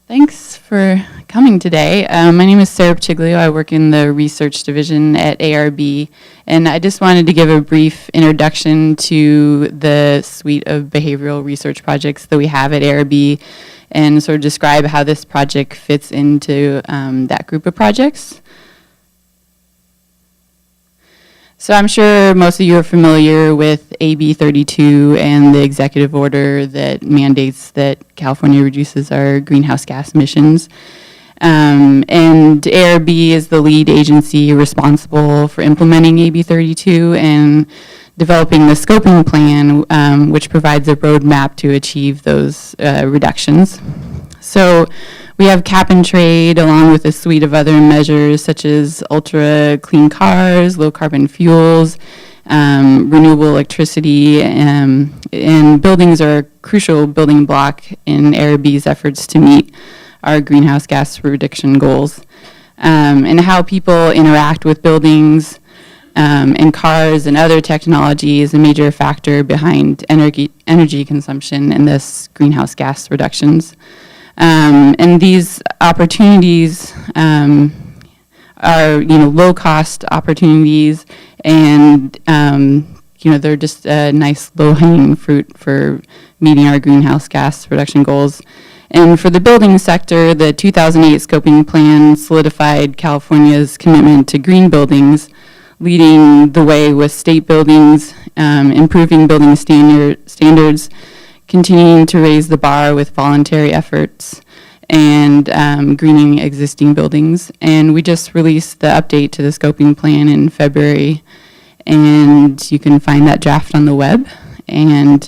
Thanks for coming today. My name is Sarah Paciglio. I work in the research division at ARB, and I just wanted to give a brief introduction to the suite of behavioral research projects that we have at ARB and sort of describe how this project fits into that group of projects. So I'm sure most of you are familiar with AB 32 and the executive order that mandates that California reduces our greenhouse gas emissions. And ARB is the lead agency responsible for implementing AB 32 and developing the scoping plan, which provides a roadmap to achieve those reductions. So we have cap and trade along with a suite of other measures such as ultra clean cars, low carbon fuels, renewable electricity, and buildings are a crucial building block in ARB's efforts to meet our greenhouse gas reduction goals. And how people interact with buildings and cars and other technology is a major factor behind energy consumption and this greenhouse gas reductions. And these opportunities are, low-cost opportunities, and they're just a nice low-hanging fruit for meeting our greenhouse gas reduction goals. And for the building sector, the 2008 scoping plan solidified California's commitment to green buildings, leading the way with state buildings, improving building standards, continuing to raise the bar with voluntary efforts, and greening existing buildings. And we just released the update to the scoping plan in February, and you can find that draft on the web. And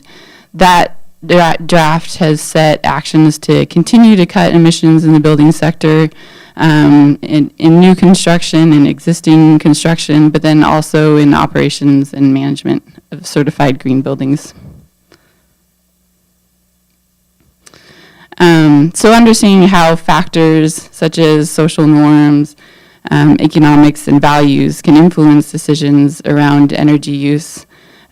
that draft has set actions to continue to cut emissions in the building sector, in new construction and existing construction, but then also in operations and management of certified green buildings. So understanding how factors such as social norms, economics, and values can influence decisions around energy use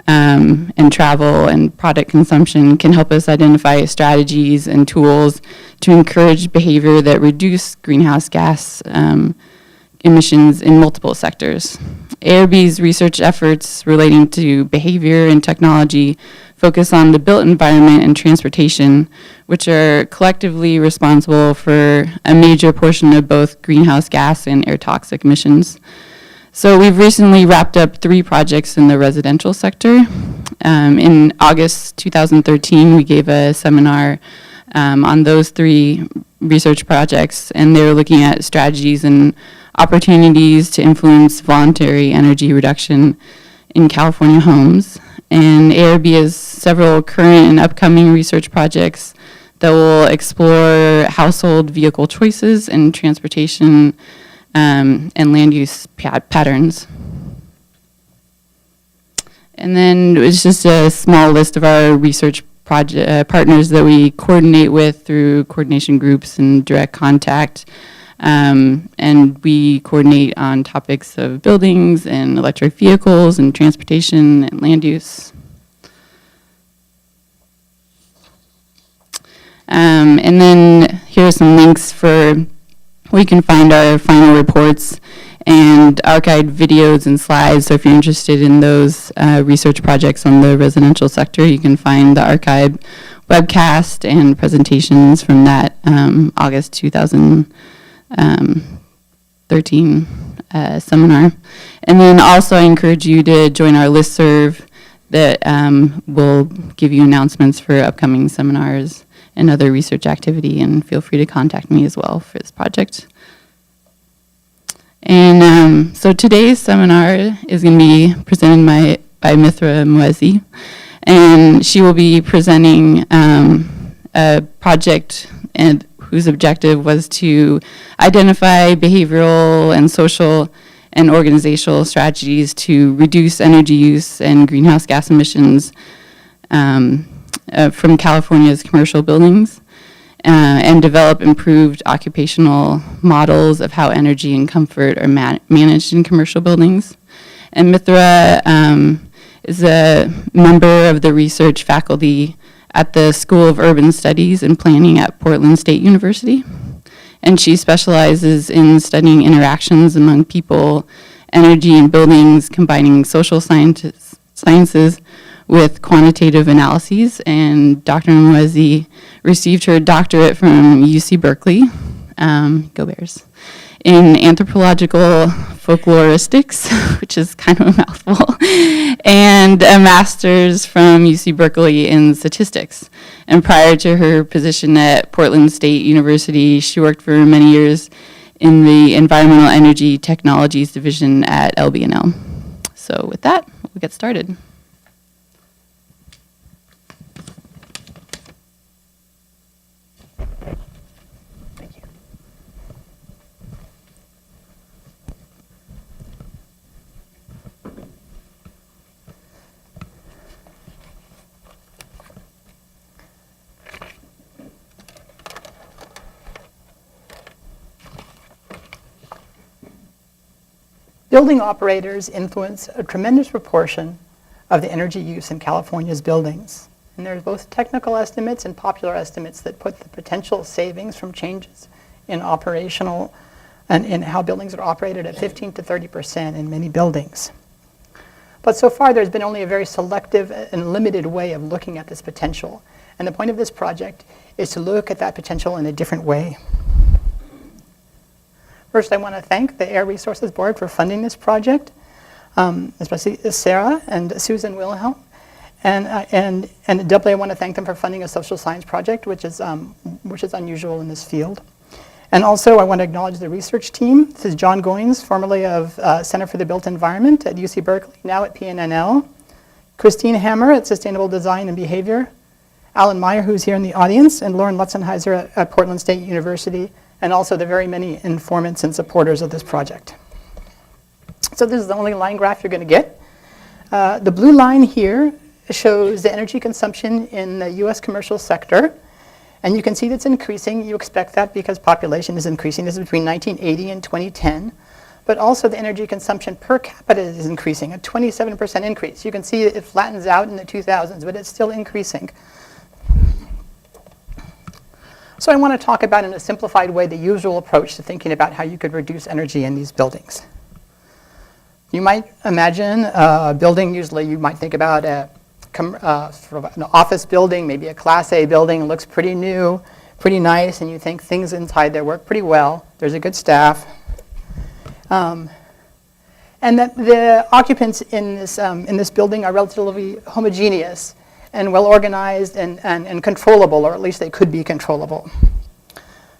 and travel and product consumption can help us identify strategies and tools to encourage behavior that reduce greenhouse gas emissions in multiple sectors. ARB's research efforts relating to behavior and technology focus on the built environment and transportation, which are collectively responsible for a major portion of both greenhouse gas and air toxic emissions. So we've recently wrapped up 3 projects in the residential sector. In August 2013, we gave a seminar on those 3 research projects, and they were looking at strategies and opportunities to influence voluntary energy reduction in California homes. And ARB has several current and upcoming research projects that will explore household vehicle choices and transportation and land use patterns. And then it's just a small list of our research partners that we coordinate with through coordination groups and direct contact. And we coordinate on topics of buildings and electric vehicles and transportation and land use. And then here are some links for where you can find our final reports and archived videos and slides. So if you're interested in those research projects on the residential sector, you can find the archived webcast and presentations from that August 2013 seminar. And then also I encourage you to join our listserv that will give you announcements for upcoming seminars and other research activity, and feel free to contact me as well for this project. And so today's seminar is going to be presented by Mithra Mwezi, and she will be presenting a project and whose objective was to identify behavioral and social and organizational strategies to reduce energy use and greenhouse gas emissions from California's commercial buildings and develop improved occupational models of how energy and comfort are managed in commercial buildings. And Mithra is a member of the research faculty at the School of Urban Studies and Planning at Portland State University. and she specializes in studying interactions among people, energy, and buildings, combining social sciences with quantitative analyses. And Dr. Mwezi received her doctorate from UC Berkeley, go Bears, in anthropological folkloristics, which is kind of a mouthful, and a master's from UC Berkeley in statistics. And prior to her position at Portland State University, she worked for many years in the Environmental Energy Technologies Division at LB&L. So with that, we'll get started. Building operators influence a tremendous proportion of the energy use in California's buildings. And there's both technical estimates and popular estimates that put the potential savings from changes in operational and in how buildings are operated at 15 to 30% in many buildings. But so far there's been only a very selective and limited way of looking at this potential. And the point of this project is to look at that potential in a different way. First, I want to thank the Air Resources Board for funding this project, especially Sarah and Susan Wilhelm. And doubly, I want to thank them for funding a social science project, which is unusual in this field. And also, I want to acknowledge the research team. This is John Goins, formerly of Center for the Built Environment at UC Berkeley, now at PNNL. Christine Hammer at Sustainable Design and Behavior. Alan Meyer, who's here in the audience, and Lauren Lutzenheiser at Portland State University, and also the very many informants and supporters of this project. So this is the only line graph you're going to get. The blue line here shows the energy consumption in the US commercial sector. And you can see that's increasing. You expect that because population is increasing. This is between 1980 and 2010. But also the energy consumption per capita is increasing, a 27% increase. You can see it flattens out in the 2000s, but it's still increasing. So I want to talk about in a simplified way the usual approach to thinking about how you could reduce energy in these buildings. You might imagine a building, usually you might think about sort of an office building, maybe a Class A building, looks pretty new, pretty nice, and you think things inside there work pretty well. There's a good staff. And that the occupants in this building are relatively homogeneous and well organized and controllable, or at least they could be controllable.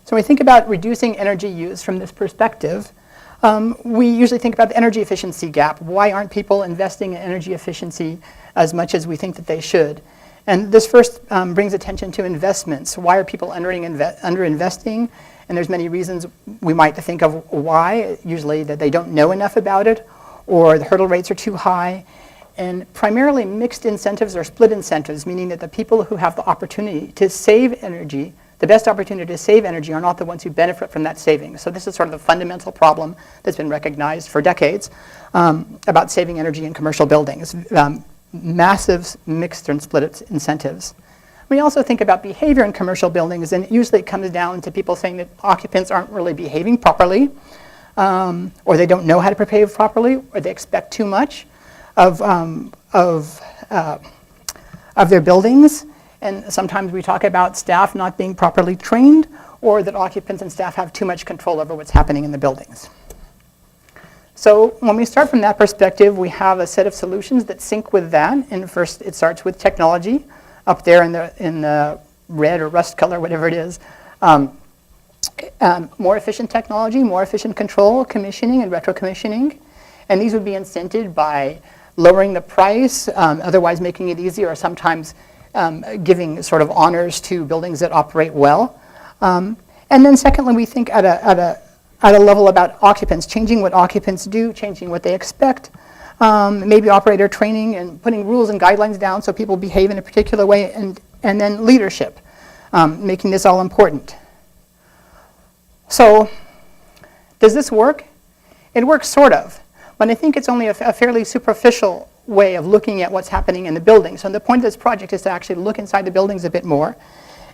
So when we think about reducing energy use from this perspective, we usually think about the energy efficiency gap. Why aren't people investing in energy efficiency as much as we think that they should? And this first brings attention to investments. Why are people underinvesting? And there's many reasons we might think of why. Usually that they don't know enough about it, or the hurdle rates are too high. And primarily mixed incentives or split incentives, meaning that the people who have the opportunity to save energy, the best opportunity to save energy, are not the ones who benefit from that saving. So this is sort of the fundamental problem that's been recognized for decades about saving energy in commercial buildings. Massive mixed and split incentives. We also think about behavior in commercial buildings, and usually it comes down to people saying that occupants aren't really behaving properly, or they don't know how to behave properly, or they expect too much of their buildings. And sometimes we talk about staff not being properly trained, or that occupants and staff have too much control over what's happening in the buildings. So when we start from that perspective, we have a set of solutions that sync with that. And first, it starts with technology, up there in the red or rust color, whatever it is. More efficient technology, more efficient control, commissioning and retro-commissioning. And these would be incented by lowering the price, otherwise making it easier, or sometimes giving sort of honors to buildings that operate well. And then secondly, we think at a level about occupants, changing what occupants do, changing what they expect, maybe operator training and putting rules and guidelines down so people behave in a particular way, and then leadership, making this all important. So does this work? It works sort of. But I think it's only a fairly superficial way of looking at what's happening in the building. So the point of this project is to actually look inside the buildings a bit more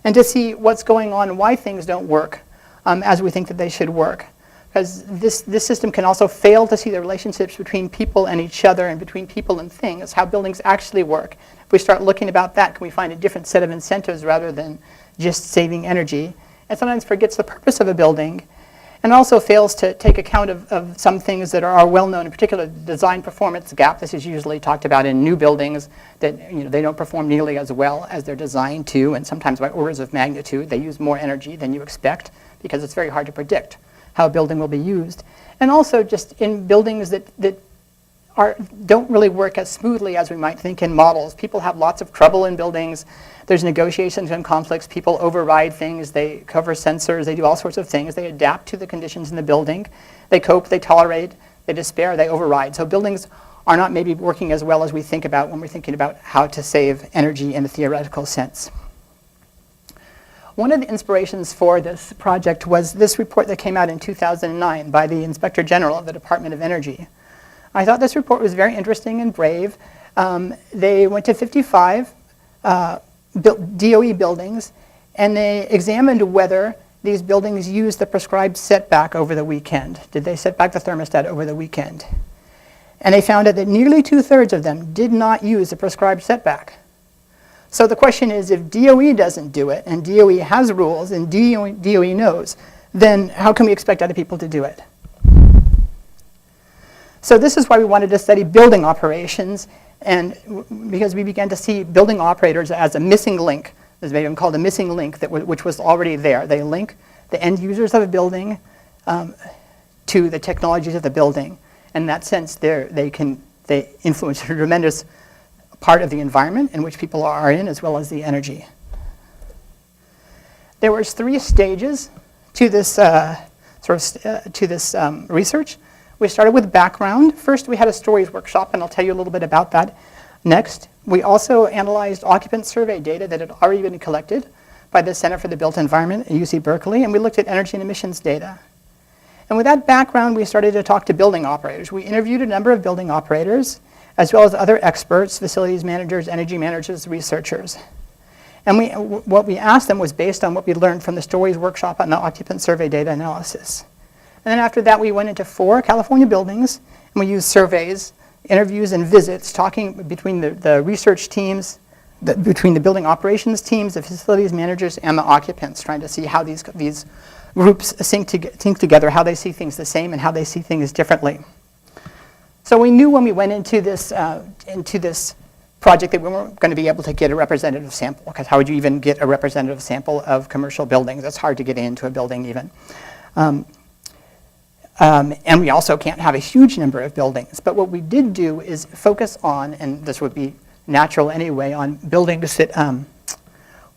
and to see what's going on and why things don't work as we think that they should work. Because this system can also fail to see the relationships between people and each other and between people and things, how buildings actually work. If we start looking about that, can we find a different set of incentives rather than just saving energy? And sometimes forgets the purpose of a building, and also fails to take account of some things that are well known, in particular design performance gap. This is usually talked about in new buildings, that they don't perform nearly as well as they're designed to, and sometimes by orders of magnitude. They use more energy than you expect because it's very hard to predict how a building will be used. And also just in buildings that don't really work as smoothly as we might think in models. People have lots of trouble in buildings. There's negotiations and conflicts. People override things. They cover sensors. They do all sorts of things. They adapt to the conditions in the building. They cope. They tolerate. They despair. They override. So buildings are not maybe working as well as we think about when we're thinking about how to save energy in a theoretical sense. One of the inspirations for this project was this report that came out in 2009 by the Inspector General of the Department of Energy. I thought this report was very interesting and brave. They went to 55 DOE buildings, and they examined whether these buildings used the prescribed setback over the weekend. Did they set back the thermostat over the weekend? And they found out that nearly 2/3 of them did not use the prescribed setback. So the question is, if DOE doesn't do it, and DOE has rules, and DOE knows, then how can we expect other people to do it? So this is why we wanted to study building operations, and because we began to see building operators as a missing link, as they even called a missing link, which was already there. They link the end users of a building to the technologies of the building. In that sense, they influence a tremendous part of the environment in which people are in, as well as the energy. There was 3 stages to this research. We started with background. First, we had a stories workshop, and I'll tell you a little bit about that next. We also analyzed occupant survey data that had already been collected by the Center for the Built Environment at UC Berkeley, and we looked at energy and emissions data. And with that background, we started to talk to building operators. We interviewed a number of building operators, as well as other experts, facilities managers, energy managers, researchers. And what we asked them was based on what we learned from the stories workshop on the occupant survey data analysis. And then after that, we went into 4 California buildings, and we used surveys, interviews, and visits, talking between the research teams, between the building operations teams, the facilities managers, and the occupants, trying to see how these groups sync together, how they see things the same and how they see things differently. So we knew when we went into this project that we weren't going to be able to get a representative sample, because how would you even get a representative sample of commercial buildings? It's hard to get into a building even. And we also can't have a huge number of buildings. But what we did do is focus on, and this would be natural anyway, on buildings that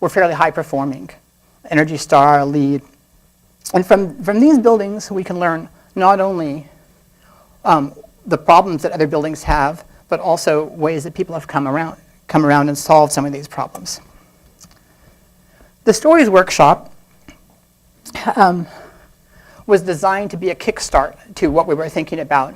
were fairly high performing. Energy Star, LEED. And from these buildings, we can learn not only the problems that other buildings have, but also ways that people have come around and solved some of these problems. The stories workshop was designed to be a kickstart to what we were thinking about.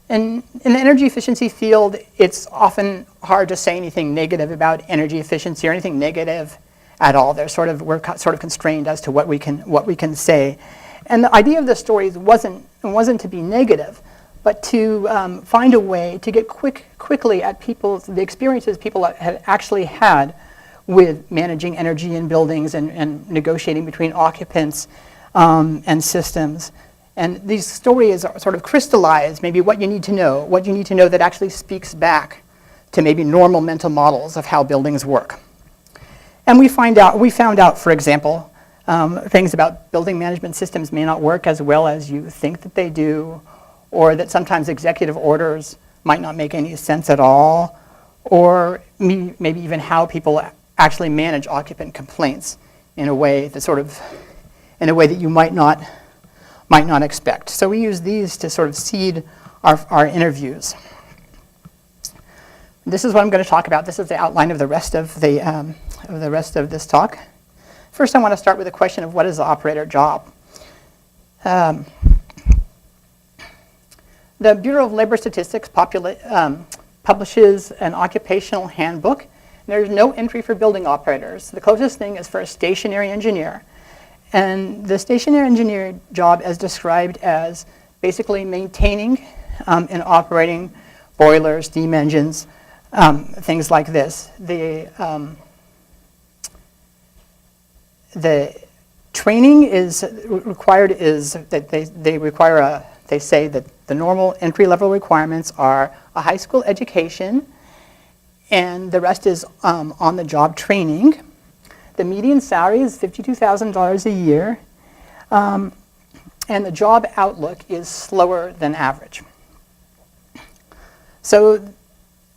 And in the energy efficiency field, it's often hard to say anything negative about energy efficiency or anything negative at all. We're sort of constrained as to what we can say. And the idea of the stories wasn't to be negative, but to find a way to get quickly at the experiences people had actually had with managing energy in buildings and negotiating between occupants and systems. And these stories are sort of crystallize maybe what you need to know that actually speaks back to maybe normal mental models of how buildings work. And we found out, for example, things about building management systems may not work as well as you think that they do, or that sometimes executive orders might not make any sense at all, or maybe even how people actually manage occupant complaints in a way that you might not expect. So we use these to sort of seed our interviews. This is what I'm going to talk about. This is the outline of the rest of this talk. First, I want to start with the question of what is the operator job. The Bureau of Labor Statistics publishes an occupational handbook. There's no entry for building operators. The closest thing is for a stationary engineer. And the stationary engineer job is described as basically maintaining and operating boilers, steam engines, things like this. The training is required is that they say that the normal entry-level requirements are a high school education, and the rest is on-the-job training. The median salary is $52,000 a year, and the job outlook is slower than average. So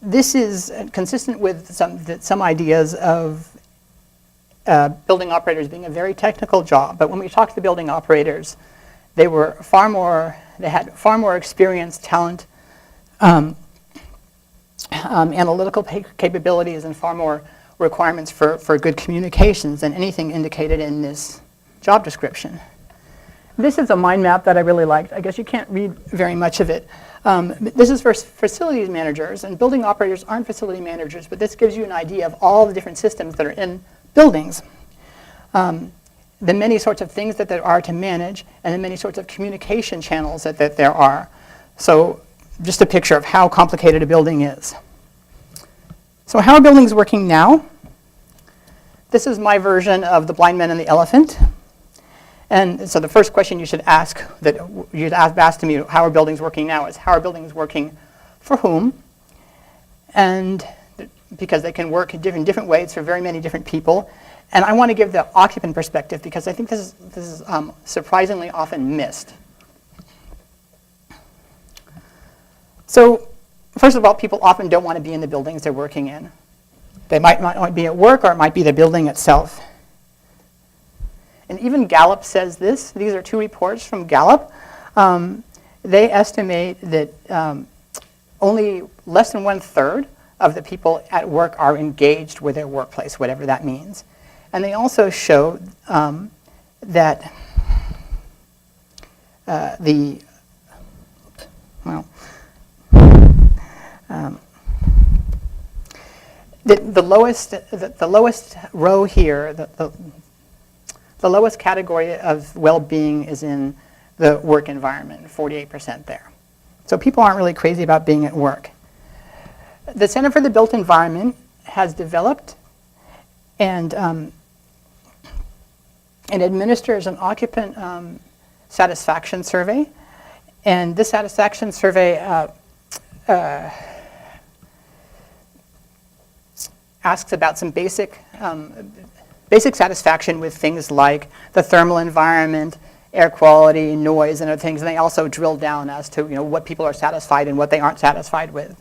this is consistent with some ideas of building operators being a very technical job. But when we talked to the building operators, they had far more experience, talent, analytical capabilities, and far more requirements for good communications than anything indicated in this job description. This is a mind map that I really liked. I guess you can't read very much of it. This is for facilities managers, and building operators aren't facility managers, but this gives you an idea of all the different systems that are in buildings. The many sorts of things that there are to manage, and the many sorts of communication channels that there are. So just a picture of how complicated a building is. So how are buildings working now? This is my version of the blind man and the elephant. And so the first question you should ask, that you'd ask to me, how are buildings working now, is how are buildings working for whom? And because they can work in different ways for very many different people. And I want to give the occupant perspective because I think this is surprisingly often missed. So first of all, people often don't want to be in the buildings they're working in. They might be at work, or it might be the building itself. And even Gallup says this. These are two reports from Gallup. They estimate that only less than 1/3 of the people at work are engaged with their workplace, whatever that means. And they also show that the lowest row here, the lowest category of well-being is in the work environment, 48% there. So people aren't really crazy about being at work. The Center for the Built Environment has developed and administers an occupant satisfaction survey. And this satisfaction survey asks about some basic satisfaction with things like the thermal environment, air quality, noise, and other things. And they also drill down as to what people are satisfied and what they aren't satisfied with.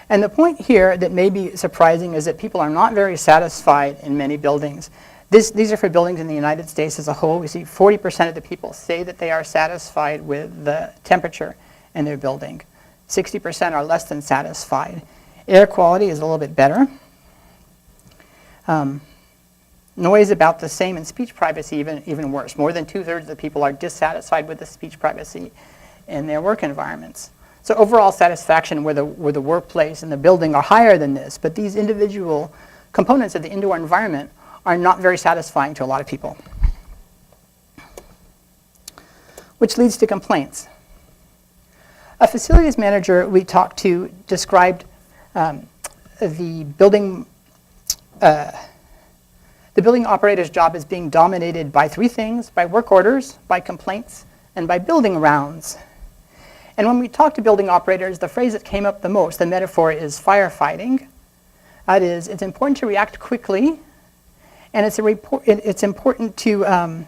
And the point here that may be surprising is that people are not very satisfied in many buildings. These are for buildings in the United States as a whole. We see 40% of the people say that they are satisfied with the temperature in their building. 60% are less than satisfied. Air quality is a little bit better. Noise about the same, and speech privacy even worse. More than 2/3 of the people are dissatisfied with the speech privacy in their work environments. So overall satisfaction with the workplace and the building are higher than this, but these individual components of the indoor environment are not very satisfying to a lot of people. Which leads to complaints. A facilities manager we talked to described the building operator's job as being dominated by three things: by work orders, by complaints, and by building rounds. And when we talk to building operators, the phrase that came up the most, the metaphor, is firefighting. That is, it's important to react quickly, and it's important to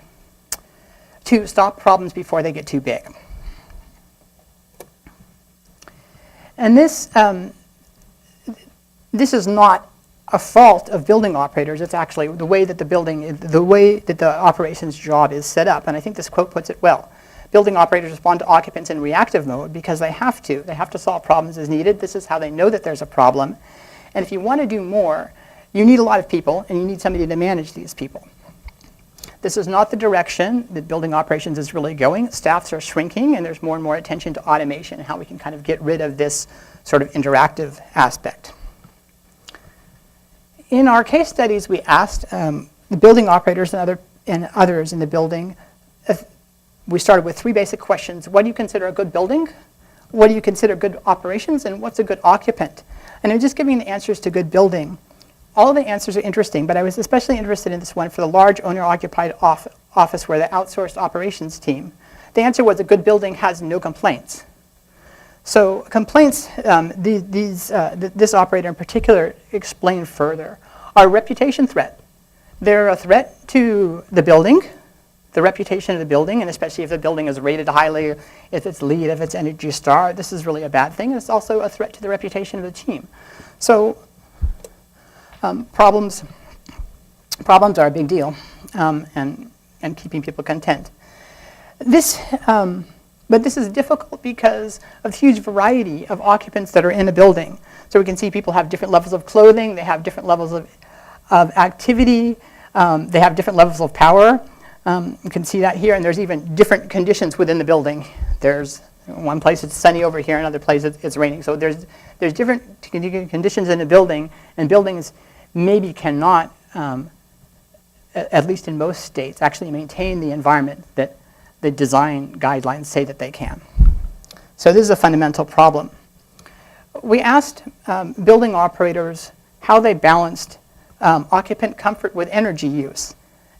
stop problems before they get too big. And this is not a fault of building operators. It's actually the way that the operations job is set up. And I think this quote puts it well. Building operators respond to occupants in reactive mode because they have to. They have to solve problems as needed. This is how they know that there's a problem. And if you want to do more, you need a lot of people, and you need somebody to manage these people. This is not the direction that building operations is really going. Staffs are shrinking, and there's more and more attention to automation and how we can kind of get rid of this sort of interactive aspect. In our case studies, we asked the building operators and other and others in the building, we started with 3 basic questions. What do you consider a good building? What do you consider good operations? And what's a good occupant? And I'm just giving the answers to good building. All of the answers are interesting, but I was especially interested in this one for the large owner-occupied office where the outsourced operations team. The answer was a good building has no complaints. So complaints, this operator in particular explained further, are a reputation threat. They're a threat to the building, the reputation of the building, and especially if the building is rated highly, if it's LEED, if it's Energy Star, this is really a bad thing. It's also a threat to the reputation of the team. So problems are a big deal, and keeping people content. But this is difficult because of the huge variety of occupants that are in a building. So we can see people have different levels of clothing, they have different levels of activity, they have different levels of power. You can see that here, and there's even different conditions within the building. There's one place it's sunny over here, another place it's raining. So there's different conditions in a building, and buildings maybe cannot, at least in most states, actually maintain the environment that the design guidelines say that they can. So this is a fundamental problem. We asked building operators how they balanced occupant comfort with energy use.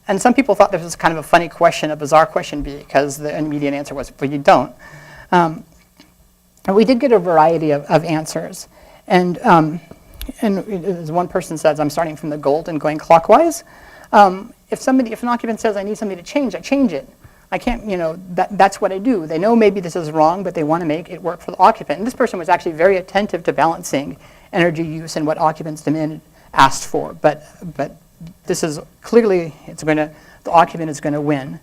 And some people thought this was kind of a funny question, a bizarre question, because the immediate answer was, well, you don't. And we did get a variety of answers. And as one person says, I'm starting from the gold and going clockwise. If an occupant says, I need something to change, I change it. I can't, that's what I do. They know maybe this is wrong, but they want to make it work for the occupant. And this person was actually very attentive to balancing energy use and what occupants demanded, asked for. But this is clearly, the occupant is going to win.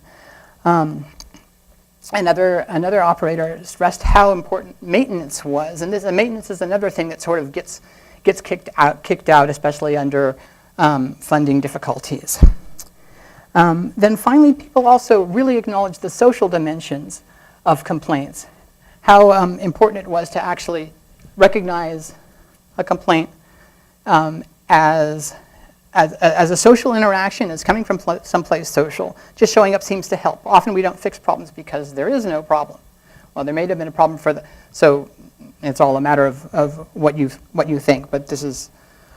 Another operator stressed how important maintenance was. And maintenance is another thing that sort of gets kicked out, especially under funding difficulties. Then finally, people also really acknowledged the social dimensions of complaints, how important it was to actually recognize a complaint as a social interaction, as coming from someplace social. Just showing up seems to help. Often we don't fix problems because there is no problem. Well, there may have been a problem so it's all a matter of what you think, but this is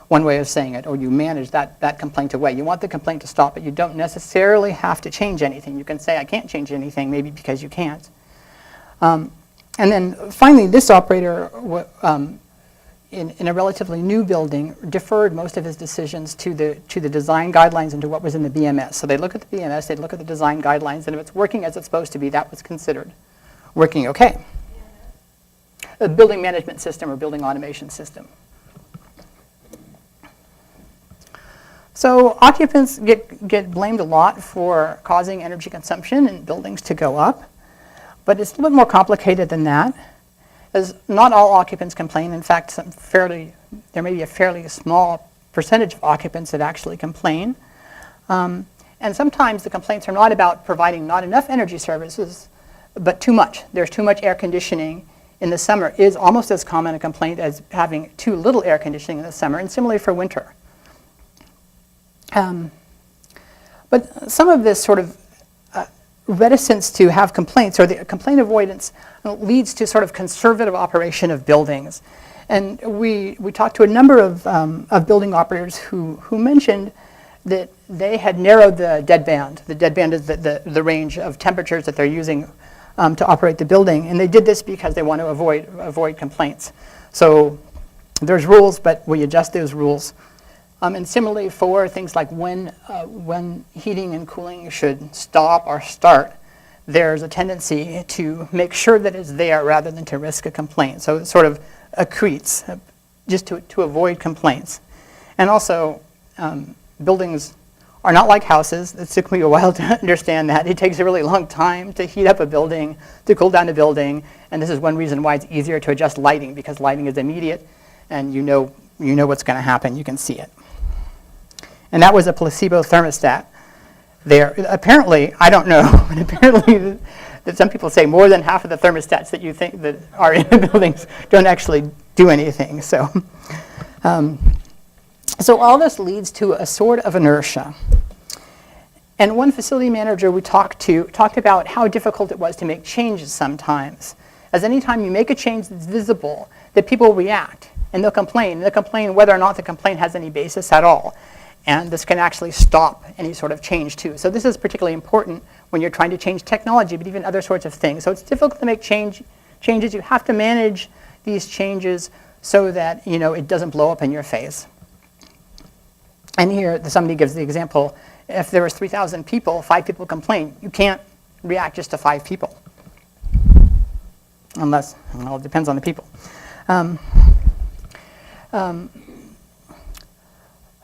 one way of saying it, or you manage that complaint away. You want the complaint to stop, but you don't necessarily have to change anything. You can say, I can't change anything, maybe because you can't. And then finally, this operator, in a relatively new building, deferred most of his decisions to the design guidelines and to what was in the BMS. So they look at the BMS, they look at the design guidelines, and if it's working as it's supposed to be, that was considered working okay. A building management system or building automation system. So occupants get blamed a lot for causing energy consumption in buildings to go up, but it's a little bit more complicated than that, as not all occupants complain. In fact, there may be a fairly small percentage of occupants that actually complain. And sometimes the complaints are not about providing not enough energy services, but too much. There's too much air conditioning in the summer is almost as common a complaint as having too little air conditioning in the summer, and similarly for winter. But some of this sort of reticence to have complaints, or the complaint avoidance, leads to sort of conservative operation of buildings. And we talked to a number of building operators who mentioned that they had narrowed the deadband. The deadband is the range of temperatures that they're using to operate the building. And they did this because they want to avoid complaints. So there's rules, but we adjust those rules. And similarly for things like when heating and cooling should stop or start, there's a tendency to make sure that it's there rather than to risk a complaint. So it sort of accretes just to avoid complaints. And also, buildings are not like houses. It took me a while to understand that. It takes a really long time to heat up a building, to cool down a building, and this is one reason why it's easier to adjust lighting, because lighting is immediate, and you know what's going to happen. You can see it. And that was a placebo thermostat there. Apparently, I don't know, but apparently that some people say more than half of the thermostats that you think that are in the buildings don't actually do anything. So, so all this leads to a sort of inertia. And one facility manager we talked about how difficult it was to make changes sometimes. As anytime you make a change that's visible, that people react, and they'll complain. They'll complain whether or not the complaint has any basis at all. And this can actually stop any sort of change too. So this is particularly important when you're trying to change technology, but even other sorts of things. So it's difficult to make changes. You have to manage these changes so that it doesn't blow up in your face. And here somebody gives the example, if there was 3,000 people, 5 people complain, you can't react just to 5 people. Unless, well, it depends on the people.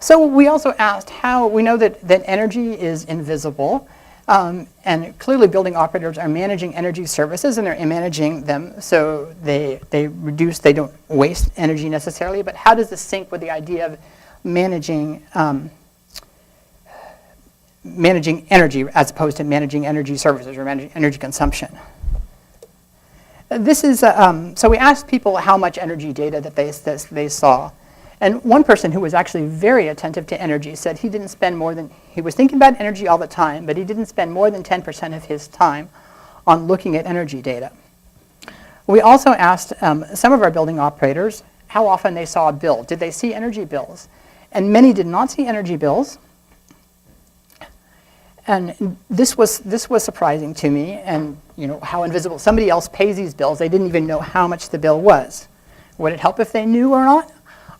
So we also asked how, we know that energy is invisible, and clearly building operators are managing energy services, and they're managing them so they don't waste energy necessarily, but how does this sync with the idea of managing energy as opposed to managing energy services or managing energy consumption? This is, so we asked people how much energy data that they saw. And one person who was actually very attentive to energy said he didn't spend more than, he was thinking about energy all the time, but he didn't spend more than 10% of his time on looking at energy data. We also asked some of our building operators how often they saw a bill. Did they see energy bills? And many did not see energy bills. And this was surprising to me, and how invisible. Somebody else pays these bills. They didn't even know how much the bill was. Would it help if they knew or not?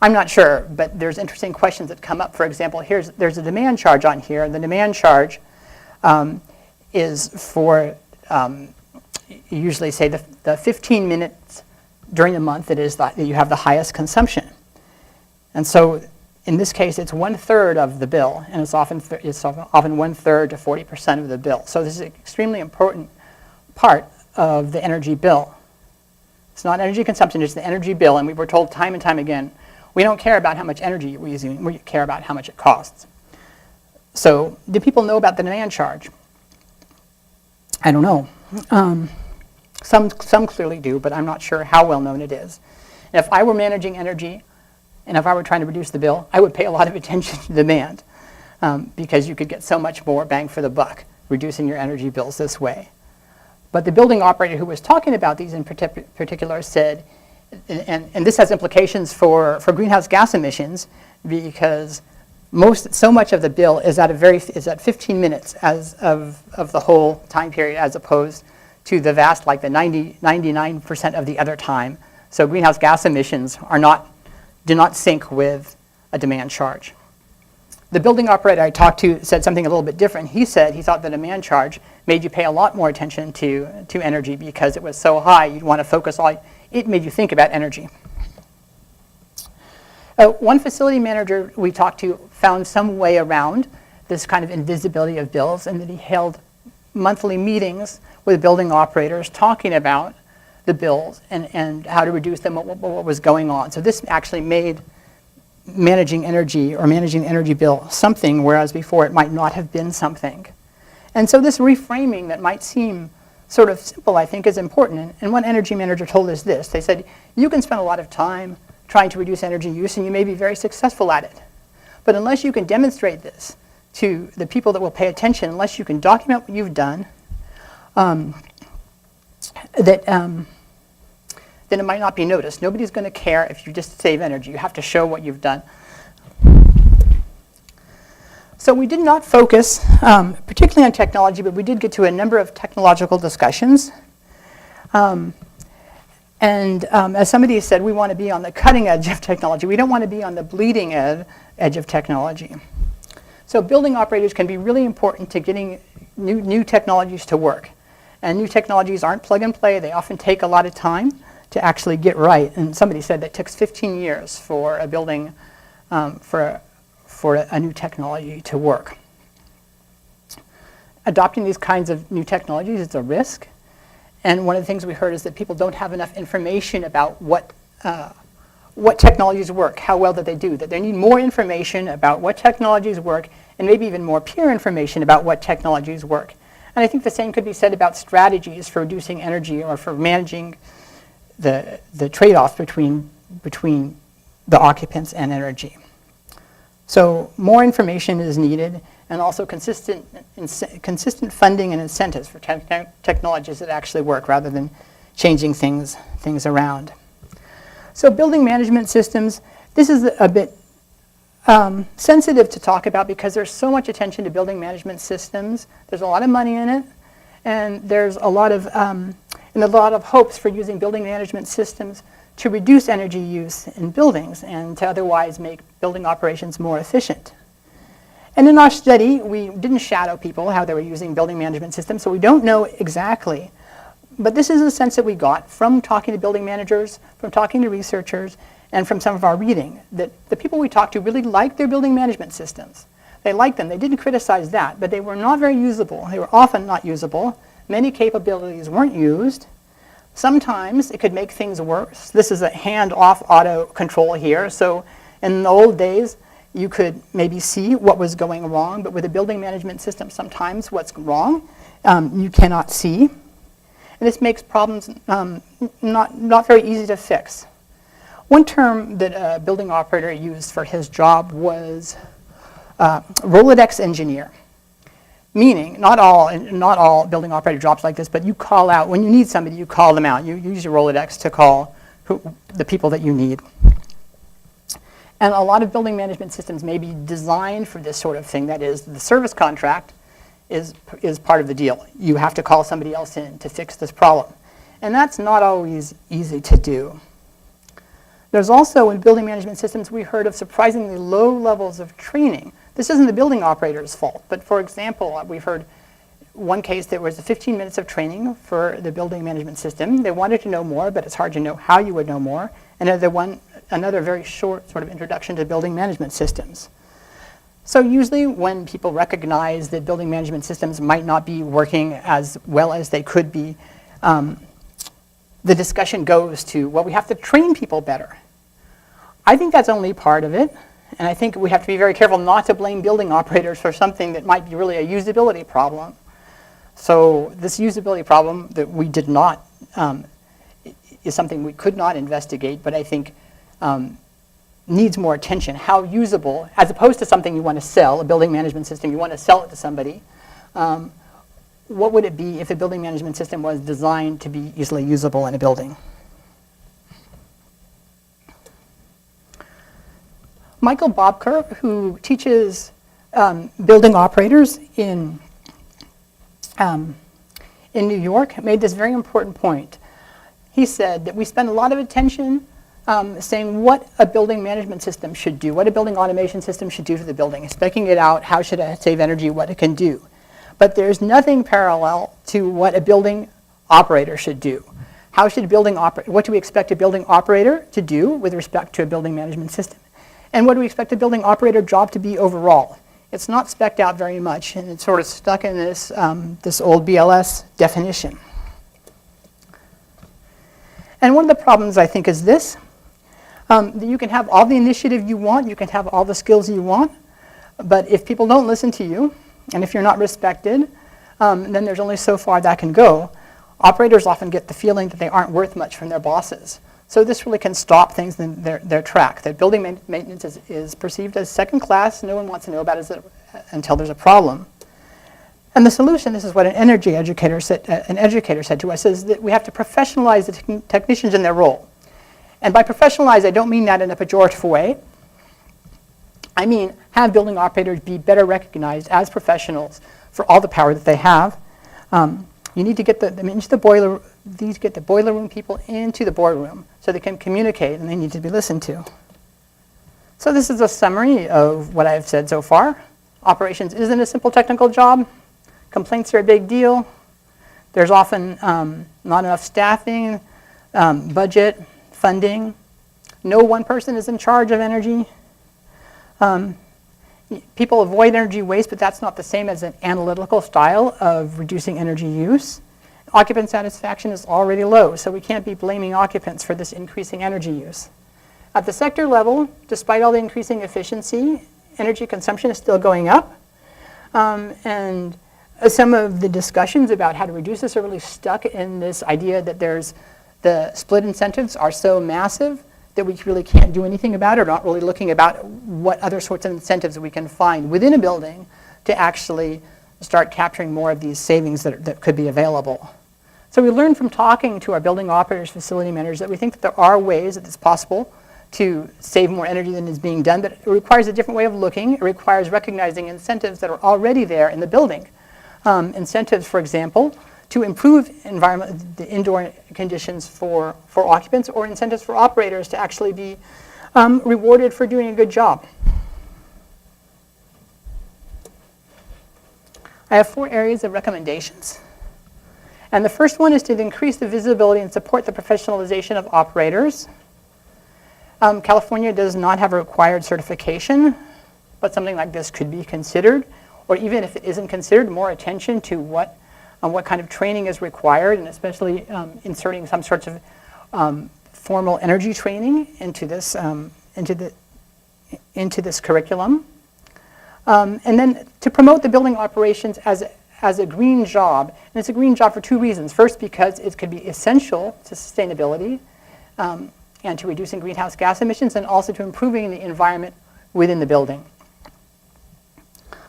I'm not sure, but there's interesting questions that come up. For example, there's a demand charge on here. The demand charge is for, usually say the 15 minutes during the month that you have the highest consumption. And so in this case, it's 1/3 of the bill, and it's often 1/3 to 40% of the bill. So this is an extremely important part of the energy bill. It's not energy consumption, it's the energy bill, and we were told time and time again, we don't care about how much energy we're using, we care about how much it costs. So do people know about the demand charge? I don't know. Some clearly do, but I'm not sure how well known it is. And if I were managing energy, and if I were trying to reduce the bill, I would pay a lot of attention to demand, because you could get so much more bang for the buck reducing your energy bills this way. But the building operator who was talking about these in particular said, and this has implications for greenhouse gas emissions, because so much of the bill is at 15 minutes of the whole time period, as opposed to the vast, like the 99% of the other time. So greenhouse gas emissions do not sync with a demand charge. The building operator I talked to said something a little bit different. He said he thought the demand charge made you pay a lot more attention to energy because it was so high. You'd want to focus on it, made you think about energy. One facility manager we talked to found some way around this kind of invisibility of bills, and that he held monthly meetings with building operators talking about the bills and how to reduce them, what was going on. So this actually made managing energy or managing the energy bill something, whereas before it might not have been something. And so this reframing that might seem sort of simple, I think, is important. And one energy manager told us this. They said, you can spend a lot of time trying to reduce energy use, and you may be very successful at it. But unless you can demonstrate this to the people that will pay attention, unless you can document what you've done, then it might not be noticed. Nobody's going to care if you just save energy. You have to show what you've done. So we did not focus particularly on technology, but we did get to a number of technological discussions. As somebody said, we want to be on the cutting edge of technology. We don't want to be on the bleeding edge of technology. So building operators can be really important to getting new technologies to work. And new technologies aren't plug and play. They often take a lot of time to actually get right. And somebody said that it takes 15 years for a building, for a new technology to work. Adopting these kinds of new technologies is a risk. And one of the things we heard is that people don't have enough information about what technologies work, how well that they do, that they need more information about what technologies work, and maybe even more peer information about what technologies work. And I think the same could be said about strategies for reducing energy or for managing the trade-off between the occupants and energy. So more information is needed, and also consistent funding and incentives for technologies that actually work rather than changing things around. So building management systems, this is a bit sensitive to talk about because there's so much attention to building management systems. There's a lot of money in it, and there's a lot of hopes for using building management systems to reduce energy use in buildings and to otherwise make building operations more efficient. And in our study, we didn't shadow people how they were using building management systems, so we don't know exactly. But this is a sense that we got from talking to building managers, from talking to researchers, and from some of our reading, that the people we talked to really liked their building management systems. They liked them. They didn't criticize that, but they were not very usable. They were often not usable. Many capabilities weren't used. Sometimes it could make things worse. This is a hand-off auto control here. So in the old days, you could maybe see what was going wrong, but with a building management system, sometimes what's wrong you cannot see. And this makes problems not very easy to fix. One term that a building operator used for his job was Rolodex engineer. Meaning, not all building operator jobs like this, but you call out, when you need somebody, you call them out. You use your Rolodex to call the people that you need. And a lot of building management systems may be designed for this sort of thing. That is, the service contract is part of the deal. You have to call somebody else in to fix this problem. And that's not always easy to do. There's also, in building management systems, we heard of surprisingly low levels of training. This isn't the building operator's fault, but for example, we've heard one case there was 15 minutes of training for the building management system. They wanted to know more, but it's hard to know how you would know more. And another very short sort of introduction to building management systems. So usually when people recognize that building management systems might not be working as well as they could be, the discussion goes to, well, we have to train people better. I think that's only part of it. And I think we have to be very careful not to blame building operators for something that might be really a usability problem. So this usability problem that we did not, is something we could not investigate, but I think needs more attention. How usable, as opposed to something you want to sell, a building management system, you want to sell it to somebody. What would it be if a building management system was designed to be easily usable in a building? Michael Bobker, who teaches building operators in New York, made this very important point. He said that we spend a lot of attention saying what a building management system should do, what a building automation system should do to the building, speccing it out, how should it save energy, what it can do. But there's nothing parallel to what a building operator should do. How should what do we expect a building operator to do with respect to a building management system? And what do we expect the building operator job to be overall? It's not specced out very much, and it's sort of stuck in this, this old BLS definition. And one of the problems, I think, is this, that you can have all the initiative you want, you can have all the skills you want, but if people don't listen to you, and if you're not respected, then there's only so far that can go. Operators often get the feeling that they aren't worth much from their bosses. So this really can stop things in their track. That building maintenance is perceived as second class. No one wants to know about it until there's a problem. And the solution, this is what an educator said to us, is that we have to professionalize the technicians in their role. And by professionalize, I don't mean that in a pejorative way. I mean have building operators be better recognized as professionals for all the power that they have. You need to get the boiler room people into the boardroom so they can communicate, and they need to be listened to. So this is a summary of what I've said so far. Operations isn't a simple technical job. Complaints are a big deal. There's often not enough staffing, budget, funding. No one person is in charge of energy. People avoid energy waste, but that's not the same as an analytical style of reducing energy use. Occupant satisfaction is already low, so we can't be blaming occupants for this increasing energy use. At the sector level, despite all the increasing efficiency, energy consumption is still going up. And some of the discussions about how to reduce this are really stuck in this idea that the split incentives are so massive that we really can't do anything about it, or not really looking about what other sorts of incentives we can find within a building to actually start capturing more of these savings that could be available. So we learned from talking to our building operators, facility managers, that we think that there are ways that it's possible to save more energy than is being done, but it requires a different way of looking. It requires recognizing incentives that are already there in the building. Incentives, for example, to improve the indoor conditions for occupants, or incentives for operators to actually be rewarded for doing a good job. I have 4 areas of recommendations. And the first one is to increase the visibility and support the professionalization of operators. California does not have a required certification, but something like this could be considered, or even if it isn't considered, more attention to what kind of training is required, and especially inserting some sorts of formal energy training into this curriculum. And then to promote the building operations as a green job. And it's a green job for 2 reasons. First, because it could be essential to sustainability and to reducing greenhouse gas emissions, and also to improving the environment within the building.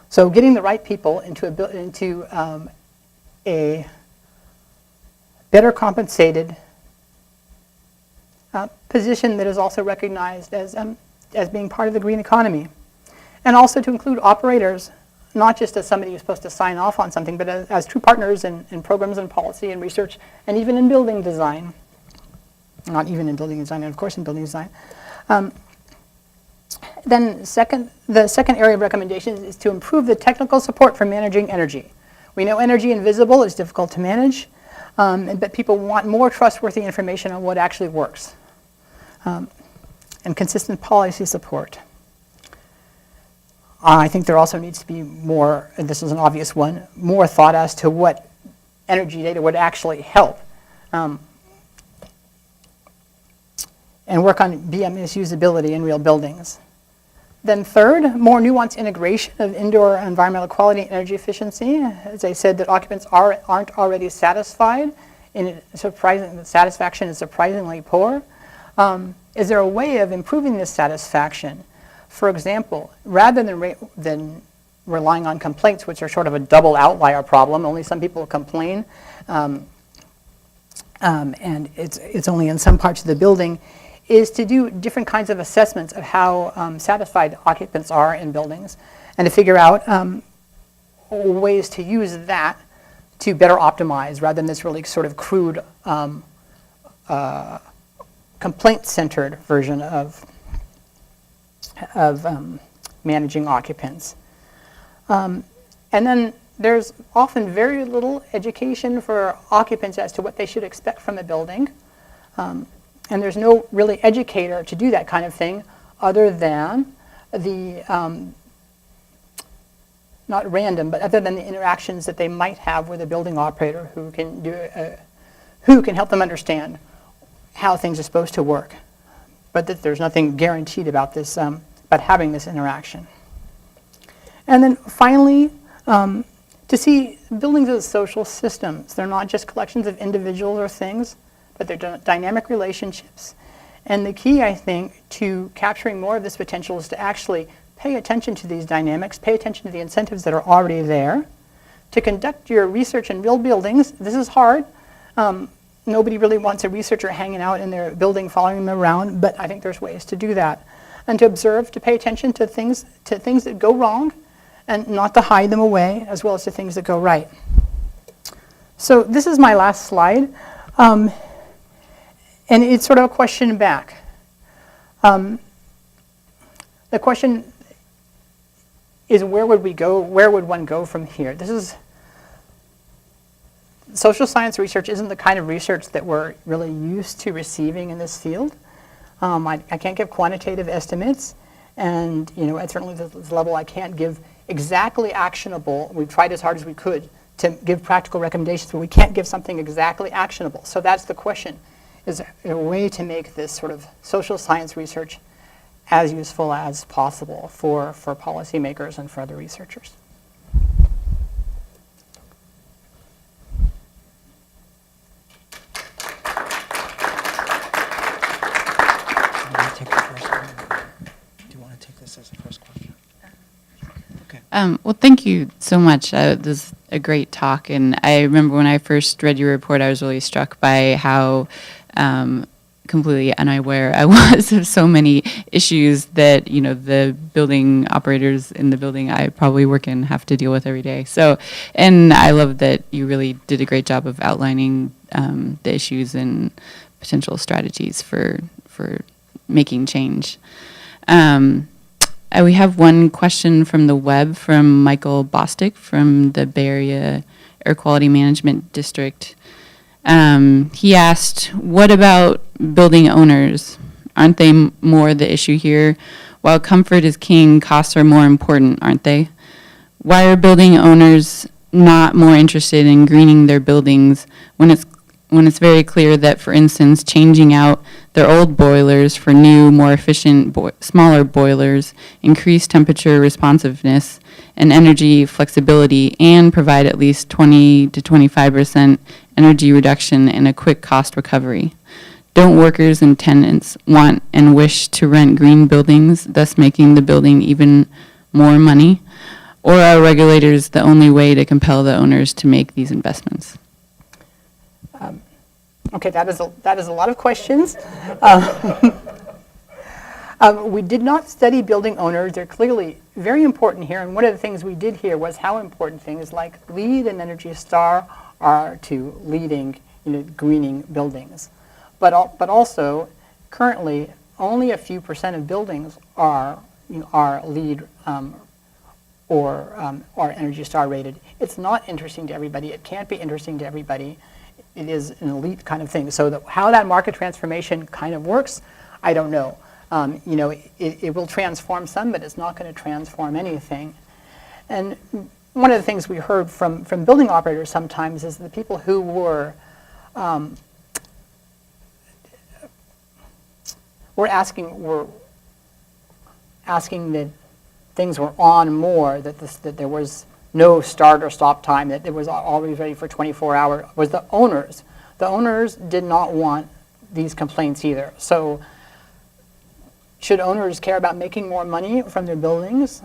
So getting the right people into a better compensated position that is also recognized as being part of the green economy. And also to include operators, not just as somebody who's supposed to sign off on something, but as true partners in programs and policy and research, and even in building design. Not even in building design, and of course in building design. Then the second area of recommendations is to improve the technical support for managing energy. We know energy invisible is difficult to manage, but people want more trustworthy information on what actually works, and consistent policy support. I think there also needs to be more, and this is an obvious one, more thought as to what energy data would actually help, and work on BMS usability in real buildings. Then third, more nuanced integration of indoor environmental quality and energy efficiency. As I said, that occupants aren't already satisfied, and the satisfaction is surprisingly poor. Is there a way of improving this satisfaction? For example, rather than relying on complaints, which are sort of a double outlier problem, only some people complain, and it's only in some parts of the building, is to do different kinds of assessments of how satisfied occupants are in buildings, and to figure out ways to use that to better optimize, rather than this really sort of crude complaint-centered version of managing occupants. And then there's often very little education for occupants as to what they should expect from a building. And there's no really educator to do that kind of thing, other than the, not random, but other than the interactions that they might have with a building operator who can help them understand how things are supposed to work. But that there's nothing guaranteed about this, about having this interaction. And then finally, to see buildings as social systems. They're not just collections of individuals or things, but they're dynamic relationships. And the key, I think, to capturing more of this potential is to actually pay attention to these dynamics, pay attention to the incentives that are already there, to conduct your research in real buildings. This is hard. Nobody really wants a researcher hanging out in their building following them around, but I think there's ways to do that. And to observe, to pay attention to things that go wrong, and not to hide them away, as well as to things that go right. So this is my last slide. And it's sort of a question back. The question is, where would we go? Where would one go from here? Social science research isn't the kind of research that we're really used to receiving in this field. I can't give quantitative estimates, and at certainly this level I can't give exactly actionable. We've tried as hard as we could to give practical recommendations, but we can't give something exactly actionable. So that's the question. Is there a way to make this sort of social science research as useful as possible for policymakers and for other researchers? Do you want to take this as the first question? Okay. Well, thank you so much. This is a great talk, and I remember when I first read your report, I was really struck by how completely unaware I was of so many issues that the building operators in the building I probably work in have to deal with every day. So, and I love that you really did a great job of outlining the issues and potential strategies for making change. We have one question from the web from Michael Bostic from the Bay Area Air Quality Management District. He asked, what about building owners? Aren't they more the issue here? While comfort is king, costs are more important, aren't they? Why are building owners not more interested in greening their buildings when it's very clear that, for instance, changing out their old boilers for new, more efficient, smaller boilers increase temperature responsiveness and energy flexibility and provide at least 20 to 25% energy reduction and a quick cost recovery? Don't workers and tenants want and wish to rent green buildings, thus making the building even more money? Or are regulators the only way to compel the owners to make these investments? Okay, that is a lot of questions. We did not study building owners. They're clearly very important here, and one of the things we did here was how important things like LEED and Energy Star are to leading, greening buildings. But also, currently, only a few percent of buildings are LEED or Energy Star rated. It's not interesting to everybody. It can't be interesting to everybody. It is an elite kind of thing. So how that market transformation kind of works, I don't know. It will transform some, but it's not going to transform anything. And one of the things we heard from building operators sometimes is the people who were asking that things were on more, that there was no start or stop time, that it was always ready for 24 hours, was the owners. The owners did not want these complaints either. So should owners care about making more money from their buildings?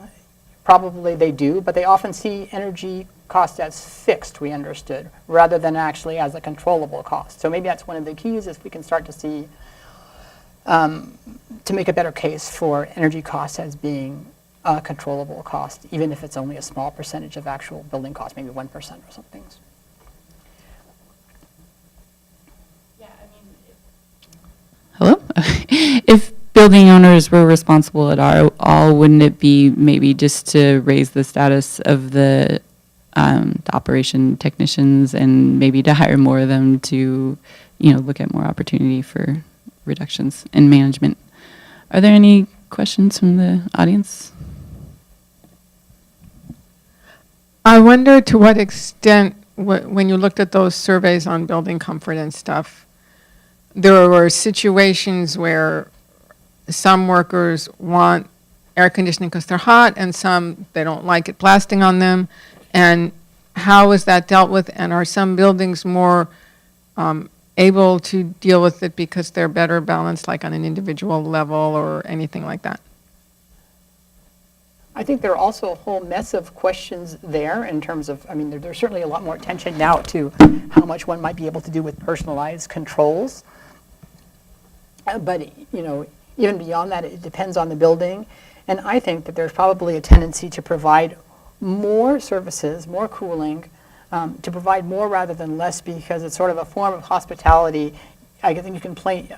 Probably they do, but they often see energy cost as fixed, we understood, rather than actually as a controllable cost. So maybe that's one of the keys, is we can start to see, to make a better case for energy costs as being a controllable cost, even if it's only a small percentage of actual building costs, maybe 1% or something. Yeah, Hello? If building owners were responsible at all, wouldn't it be maybe just to raise the status of the operation technicians and maybe to hire more of them to, look at more opportunity for reductions in management? Are there any questions from the audience? I wonder to what extent, when you looked at those surveys on building comfort and stuff, there were situations where some workers want air conditioning because they're hot, and some, they don't like it blasting on them. And how is that dealt with? And are some buildings more able to deal with it because they're better balanced, like on an individual level or anything like that? I think there are also a whole mess of questions there in terms of, there's certainly a lot more attention now to how much one might be able to do with personalized controls. But, even beyond that, it depends on the building. And I think that there's probably a tendency to provide more services, more cooling, to provide more rather than less, because it's sort of a form of hospitality. I think you can play,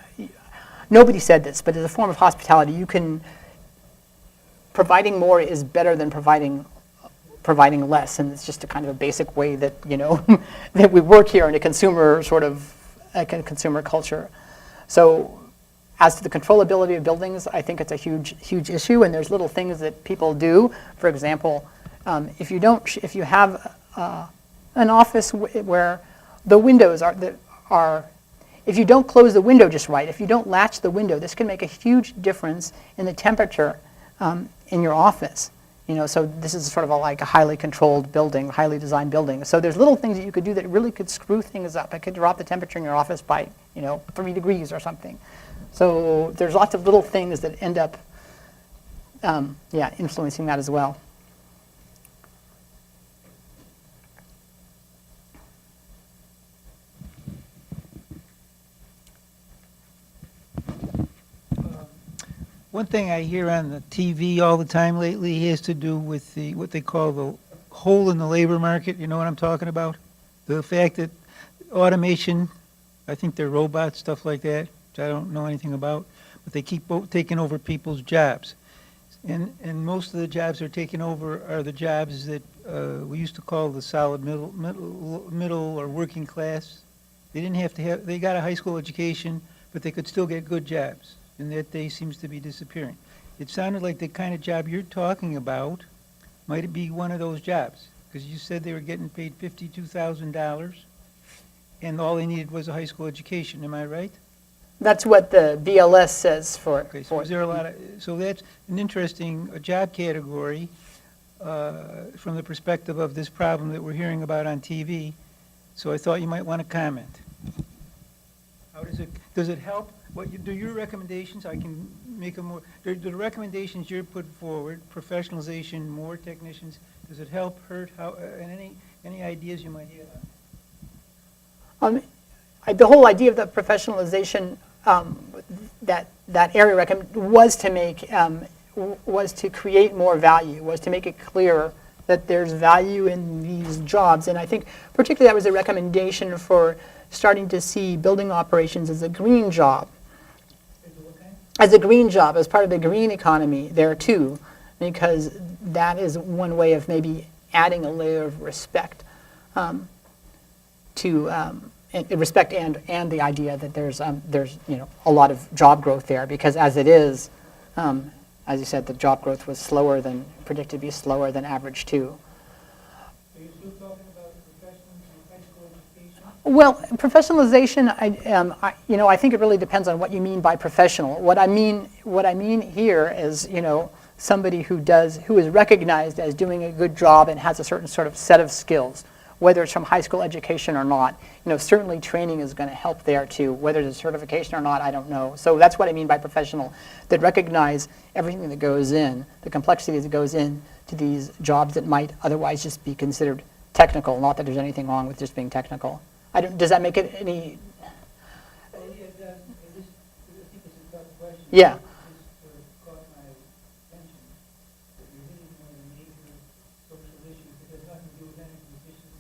nobody said this, but as a form of hospitality, providing more is better than providing less, and it's just a kind of a basic way that that we work here in a consumer consumer culture. So, as to the controllability of buildings, I think it's a huge issue, and there's little things that people do. For example, if you have an office where the windows are, if you don't close the window just right, if you don't latch the window, this can make a huge difference in the temperature in your office. So this is sort of like a highly controlled building, highly designed building. So there's little things that you could do that really could screw things up. It could drop the temperature in your office by 3 degrees or something. So there's lots of little things that end up influencing that as well. One thing I hear on the TV all the time lately has to do with the what they call the hole in the labor market. You know what I'm talking about? The fact that automation, I think they're robots, stuff like that, which I don't know anything about, but they keep taking over people's jobs. And most of the jobs they're taking over are the jobs that we used to call the solid middle or working class. They didn't have to have, they got a high school education, but they could still get good jobs. And that day seems to be disappearing. It sounded like the kind of job you're talking about might be one of those jobs, because you said they were getting paid $52,000, and all they needed was a high school education. Am I right? That's what the BLS says for. Okay, so is there a lot of, so that's an interesting job category from the perspective of this problem that we're hearing about on TV. So I thought you might want to comment. How does it help? Do your recommendations, I can make them more, do the recommendations you're put forward, professionalization, more technicians, does it help, hurt, how, and any ideas you might have? The whole idea of the professionalization, that area was to make, was to create more value, was to make it clearer that there's value in these jobs. And I think particularly that was a recommendation for starting to see building operations as a green job. As a green job, as part of the green economy there too, because that is one way of maybe adding a layer of respect to respect and the idea that there's a lot of job growth there, because as it is, as you said, the job growth was predicted to be slower than average too. Are you still talking about professionals and high school education? Well, professionalization, I think it really depends on what you mean by professional. What I mean here is, somebody who is recognized as doing a good job and has a certain sort of set of skills, whether it's from high school education or not. Certainly training is going to help there too. Whether it's a certification or not, I don't know. So that's what I mean by professional, that recognize everything that goes in, the complexity that goes in to these jobs that might otherwise just be considered technical. Not that there's anything wrong with just being technical. Does that make it any? Oh, yeah, it does. I think it's a tough question. Yeah. It just sort of caught my attention that you're hitting one of the major social issues that has nothing to do with energy efficiency.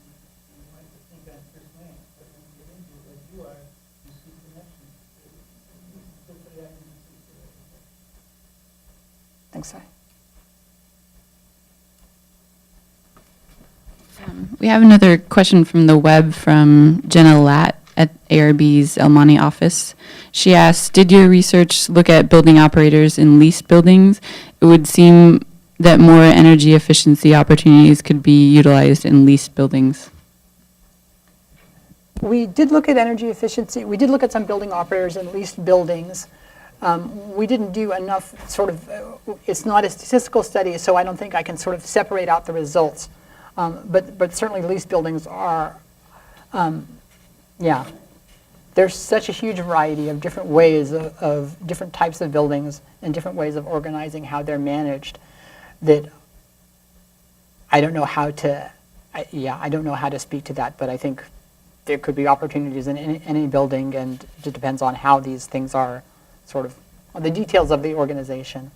You might think on first glance, but when you get into it like you are, you see connections. So put it out and you see. Thanks, Si. We have another question from the web from Jenna Latt at ARB's El Monte office. She asked, did your research look at building operators in leased buildings? It would seem that more energy efficiency opportunities could be utilized in leased buildings. We did look at energy efficiency. We did look at some building operators in leased buildings. We didn't do enough it's not a statistical study, so I don't think I can sort of separate out the results. But certainly leased buildings are, there's such a huge variety of different ways of different types of buildings and different ways of organizing how they're managed that I don't know how to, I don't know how to speak to that, but I think there could be opportunities in any building, and it depends on how these things are sort of, on the details of the organization.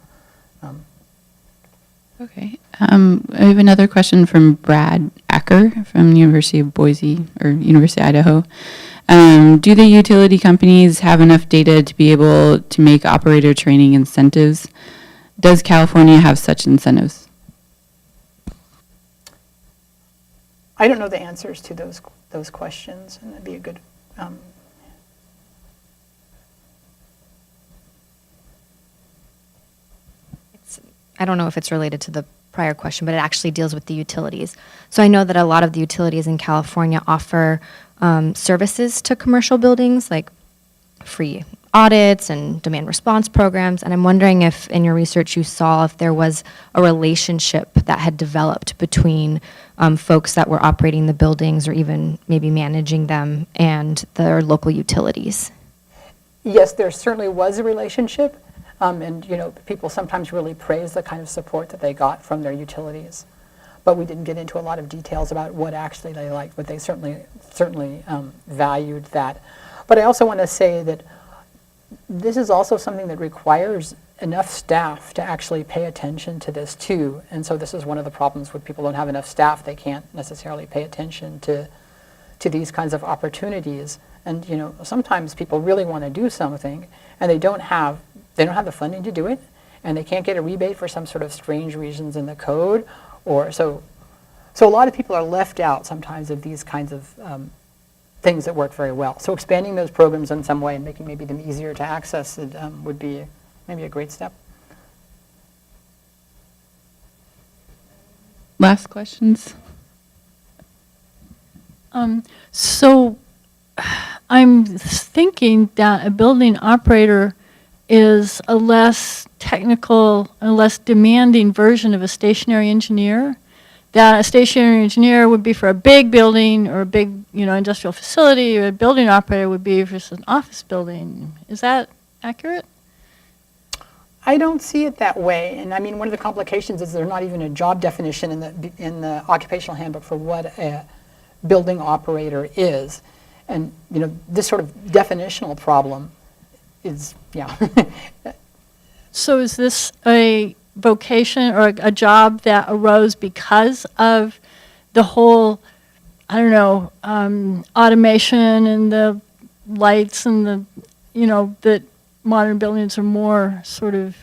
Okay. I have another question from Brad Acker from University of Boise, or University of Idaho. Do the utility companies have enough data to be able to make operator training incentives? Does California have such incentives? I don't know the answers to those questions, and that'd be a good. I don't know if it's related to the prior question, but it actually deals with the utilities. So I know that a lot of the utilities in California offer services to commercial buildings, like free audits and demand response programs. And I'm wondering if in your research you saw if there was a relationship that had developed between folks that were operating the buildings or even maybe managing them and their local utilities. Yes, there certainly was a relationship. And people sometimes really praise the kind of support that they got from their utilities. But we didn't get into a lot of details about what actually they liked, but they certainly valued that. But I also want to say that this is also something that requires enough staff to actually pay attention to this too. And so this is one of the problems when people don't have enough staff. They can't necessarily pay attention to these kinds of opportunities. And you know, sometimes people really want to do something and they don't have the funding to do it, and they can't get a rebate for some sort of strange reasons in the code, or so a lot of people are left out sometimes of these kinds of things that work very well. So expanding those programs in some way and making maybe them easier to access would be maybe a great step. Last questions? So I'm thinking that a building operator is a less technical, a less demanding version of a stationary engineer. That a stationary engineer would be for a big building or a big, industrial facility, or a building operator would be for an office building. Is that accurate? I don't see it that way, and I mean, one of the complications is there's not even a job definition in the occupational handbook for what a building operator is, and this sort of definitional problem is, yeah. So is this a vocation or a job that arose because of the whole, automation and the lights and the, that modern buildings are more sort of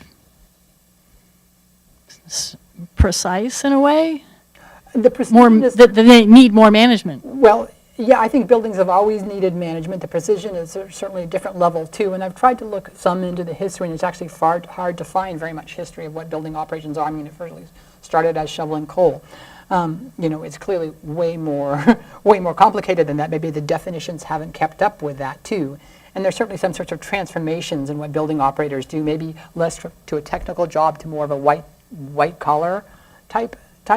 precise in a way? The precision is, That they need more management. well, yeah, I think buildings have always needed management. The precision is certainly a different level too, and I've tried to look some into the history, and it's actually hard to find very much history of what building operations are. I mean, it first started as shoveling coal. It's clearly way more complicated than that. Maybe the definitions haven't kept up with that too. And there's certainly some sorts of transformations in what building operators do, maybe less to a technical job to more of a white collar type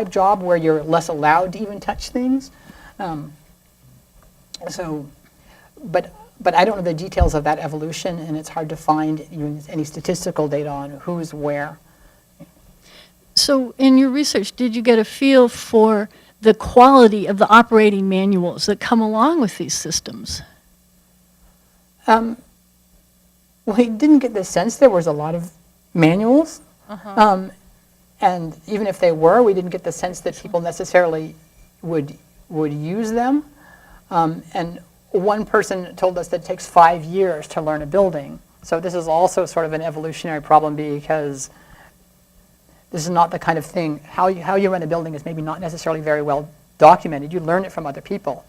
job where you're less allowed to even touch things. But I don't know the details of that evolution, and it's hard to find even any statistical data on who's where. So in your research, did you get a feel for the quality of the operating manuals that come along with these systems? Well, he didn't get the sense there was a lot of manuals. And even if they were, we didn't get the sense that people necessarily would use them. And one person told us that it takes 5 years to learn a building. So this is also sort of an evolutionary problem, because this is not the kind of thing, how you run a building is maybe not necessarily very well documented. You learn it from other people.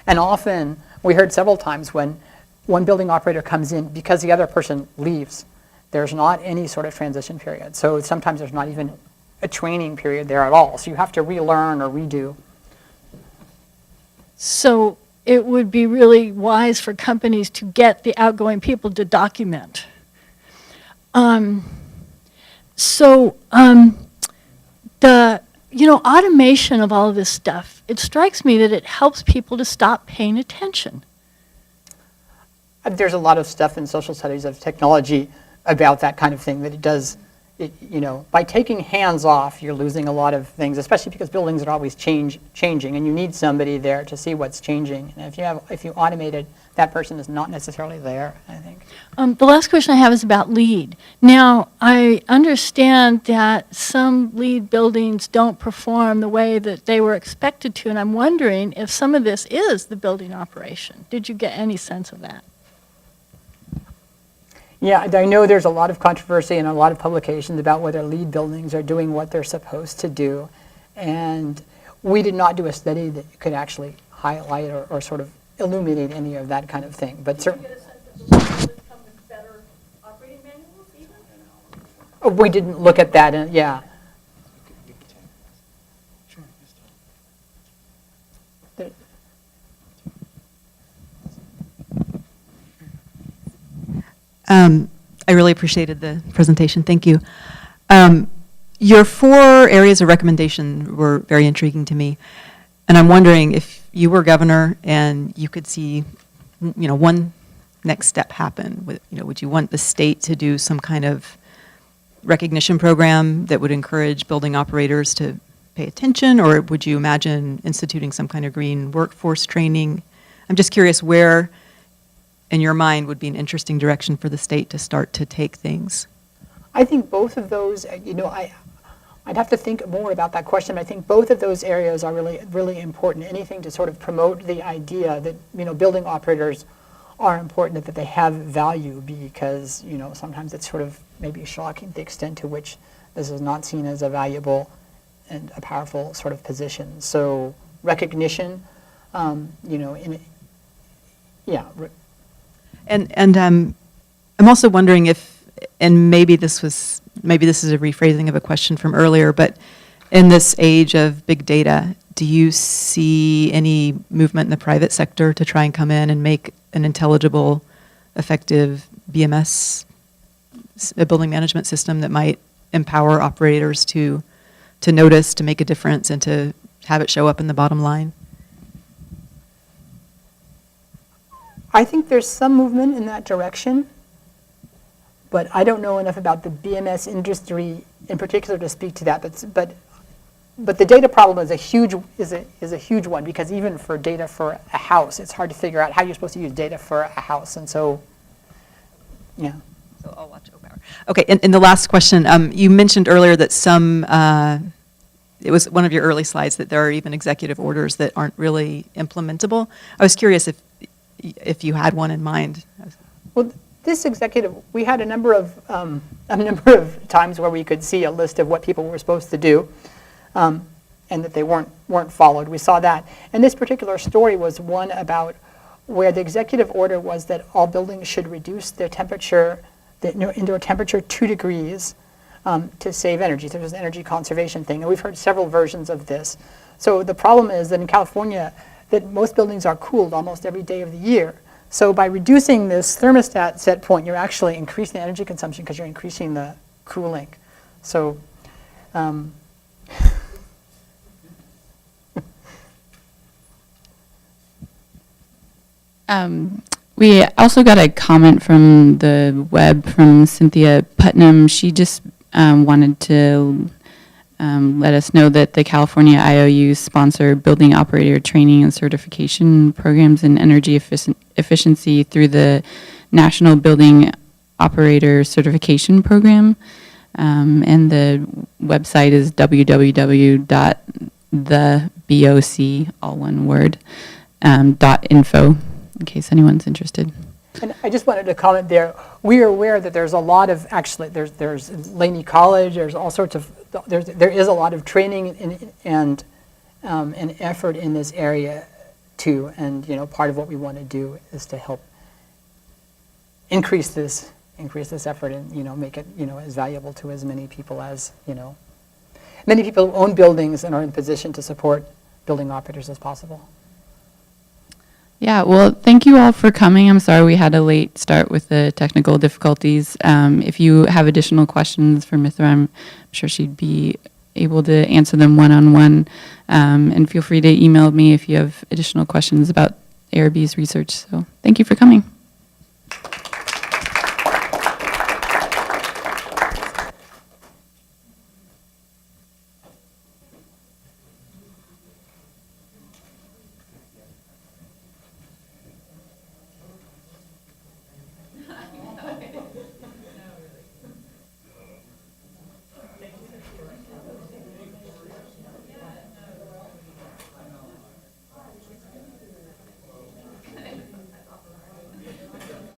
And often, we heard several times when one building operator comes in, because the other person leaves, there's not any sort of transition period. So sometimes there's not even a training period there at all. So you have to relearn or redo. So it would be really wise for companies to get the outgoing people to document. The automation of all of this stuff, it strikes me that it helps people to stop paying attention. There's a lot of stuff in social studies of technology about that kind of thing, that it does, by taking hands off, you're losing a lot of things, especially because buildings are always changing, and you need somebody there to see what's changing. And if you automate it, that person is not necessarily there, I think. The last question I have is about LEED. Now, I understand that some LEED buildings don't perform the way that they were expected to, and I'm wondering if some of this is the building operation. Did you get any sense of that? Yeah, I know there's a lot of controversy and a lot of publications about whether LEED buildings are doing what they're supposed to do. And we did not do a study that could actually highlight or sort of illuminate any of that kind of thing. But certainly, better operating manuals even? we didn't look at that, and yeah. I really appreciated the presentation. Thank you. Your 4 areas of recommendation were very intriguing to me. And I'm wondering, if you were governor and you could see, one next step happen, would you want the state to do some kind of recognition program that would encourage building operators to pay attention, or would you imagine instituting some kind of green workforce training? I'm just curious where, in your mind, would be an interesting direction for the state to start to take things. I think both of those, I'd have to think more about that question. I think both of those areas are really, really important. Anything to sort of promote the idea that, building operators are important, that they have value, because, sometimes it's sort of maybe shocking the extent to which this is not seen as a valuable and a powerful sort of position. So recognition, yeah. And I'm also wondering if, and maybe this is a rephrasing of a question from earlier, but in this age of big data, do you see any movement in the private sector to try and come in and make an intelligible, effective BMS, a building management system that might empower operators to notice, to make a difference, and to have it show up in the bottom line? I think there's some movement in that direction, but I don't know enough about the BMS industry in particular to speak to that. But the data problem is a huge one, because even for data for a house, it's hard to figure out how you're supposed to use data for a house, and so, yeah. So I'll watch OPower. Okay, and the last question, you mentioned earlier that it was one of your early slides, that there are even executive orders that aren't really implementable. I was curious if you had one in mind. Well, this executive, we had a number of times where we could see a list of what people were supposed to do, and that they weren't followed. We saw that. And this particular story was one about where the executive order was that all buildings should reduce their temperature, indoor temperature 2 degrees to save energy. So there's an energy conservation thing, and we've heard several versions of this. So the problem is that in California, that most buildings are cooled almost every day of the year. So by reducing this thermostat set point, you're actually increasing the energy consumption because you're increasing the cooling. So we also got a comment from the web from Cynthia Putnam. She just wanted to let us know that the California IOUs sponsor building operator training and certification programs in energy efficiency through the National Building Operator Certification Program. And the website is www.theboc, all one word, .info, in case anyone's interested. And I just wanted to comment there. We are aware that there's a lot of, actually, there's Laney College, there's all sorts of, there is a lot of training and effort in this area too. And part of what we want to do is to help increase this effort and make it as valuable to as many people as many people who own buildings and are in a position to support building operators as possible. Yeah, well, thank you all for coming. I'm sorry we had a late start with the technical difficulties. If you have additional questions for Mithra, I'm sure she'd be able to answer them one-on-one. And feel free to email me if you have additional questions about ARB's research. So thank you for coming.